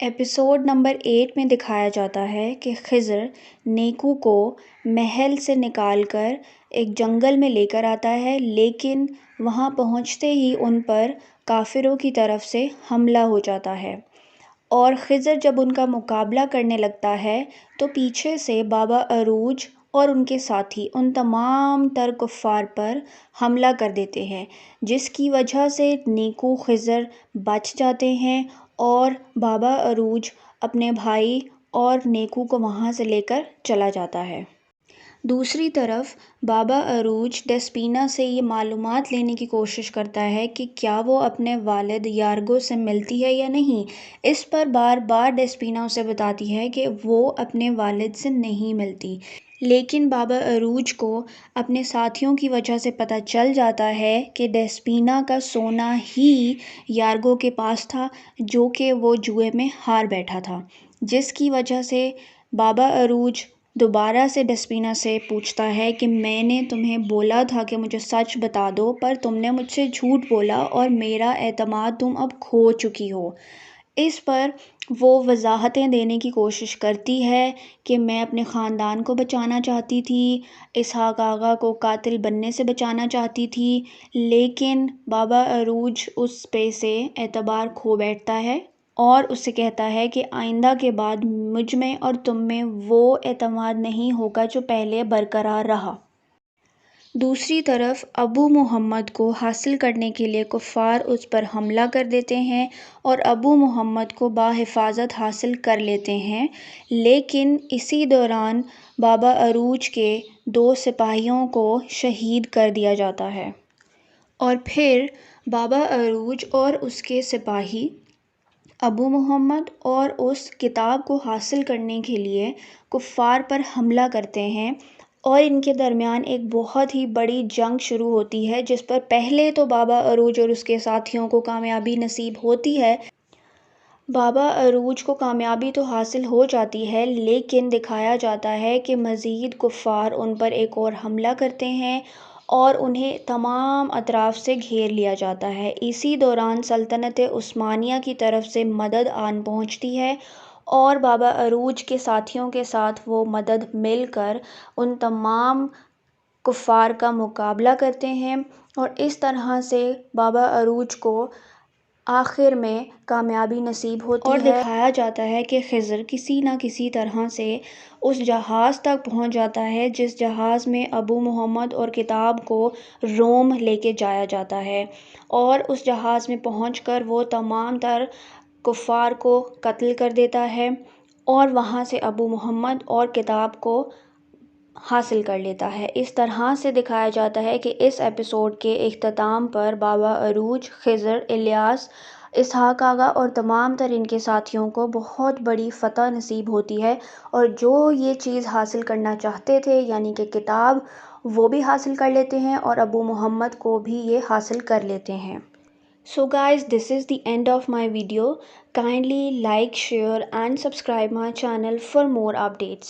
Episode number 8 میں دکھایا جاتا ہے کہ خضر نیکو کو محل سے نکال کر ایک جنگل میں لے کر آتا ہے، لیکن وہاں پہنچتے ہی ان پر کافروں کی طرف سے حملہ ہو جاتا ہے اور خضر جب ان کا مقابلہ کرنے لگتا ہے تو پیچھے سے بابا عروج اور ان کے ساتھی ان تمام تر کفار پر حملہ کر دیتے ہیں، جس کی وجہ سے نیکو خضر بچ جاتے ہیں اور بابا عروج اپنے بھائی اور نیکو کو وہاں سے لے کر چلا جاتا ہے۔ دوسری طرف بابا عروج ڈیسپینا سے یہ معلومات لینے کی کوشش کرتا ہے کہ کیا وہ اپنے والد یارگو سے ملتی ہے یا نہیں۔ اس پر بار بار ڈیسپینا اسے بتاتی ہے کہ وہ اپنے والد سے نہیں ملتی، لیکن بابا عروج کو اپنے ساتھیوں کی وجہ سے پتہ چل جاتا ہے کہ ڈیسپینا کا سونا ہی یارگو کے پاس تھا، جو کہ وہ جوئے میں ہار بیٹھا تھا، جس کی وجہ سے بابا عروج دوبارہ سے ڈیسپینا سے پوچھتا ہے کہ میں نے تمہیں بولا تھا کہ مجھے سچ بتا دو، پر تم نے مجھ سے جھوٹ بولا اور میرا اعتماد تم اب کھو چکی ہو۔ اس پر وہ وضاحتیں دینے کی کوشش کرتی ہے کہ میں اپنے خاندان کو بچانا چاہتی تھی، اسحاق آغا کو قاتل بننے سے بچانا چاہتی تھی، لیکن بابا عروج اس پہ سے اعتبار کھو بیٹھتا ہے اور اس سے کہتا ہے کہ آئندہ کے بعد مجھ میں اور تم میں وہ اعتماد نہیں ہوگا جو پہلے برقرار رہا۔ دوسری طرف ابو محمد کو حاصل کرنے کے لیے کفار اس پر حملہ کر دیتے ہیں اور ابو محمد کو بحفاظت حاصل کر لیتے ہیں، لیکن اسی دوران بابا عروج کے 2 سپاہیوں کو شہید کر دیا جاتا ہے اور پھر بابا عروج اور اس کے سپاہی ابو محمد اور اس کتاب کو حاصل کرنے کے لیے کفار پر حملہ کرتے ہیں اور ان کے درمیان ایک بہت ہی بڑی جنگ شروع ہوتی ہے، جس پر پہلے تو بابا عروج اور اس کے ساتھیوں کو کامیابی نصیب ہوتی ہے۔ بابا عروج کو کامیابی تو حاصل ہو جاتی ہے، لیکن دکھایا جاتا ہے کہ مزید کفار ان پر ایک اور حملہ کرتے ہیں اور انہیں تمام اطراف سے گھیر لیا جاتا ہے۔ اسی دوران سلطنت عثمانیہ کی طرف سے مدد آن پہنچتی ہے اور بابا عروج کے ساتھیوں کے ساتھ وہ مدد مل کر ان تمام کفار کا مقابلہ کرتے ہیں اور اس طرح سے بابا عروج کو آخر میں کامیابی نصیب ہوتی ہے اور دکھایا جاتا ہے کہ خضر کسی نہ کسی طرح سے اس جہاز تک پہنچ جاتا ہے جس جہاز میں ابو محمد اور کتاب کو روم لے کے جایا جاتا ہے، اور اس جہاز میں پہنچ کر وہ تمام تر کفار کو قتل کر دیتا ہے اور وہاں سے ابو محمد اور کتاب کو حاصل کر لیتا ہے۔ اس طرح سے دکھایا جاتا ہے کہ اس ایپیسوڈ کے اختتام پر بابا عروج، خضر، الیاس، اسحاق آغا اور تمام تر ان کے ساتھیوں کو بہت بڑی فتح نصیب ہوتی ہے اور جو یہ چیز حاصل کرنا چاہتے تھے یعنی کہ کتاب، وہ بھی حاصل کر لیتے ہیں اور ابو محمد کو بھی یہ حاصل کر لیتے ہیں۔ So guys, this is the end of my video. Kindly like, share and subscribe my channel for more updates.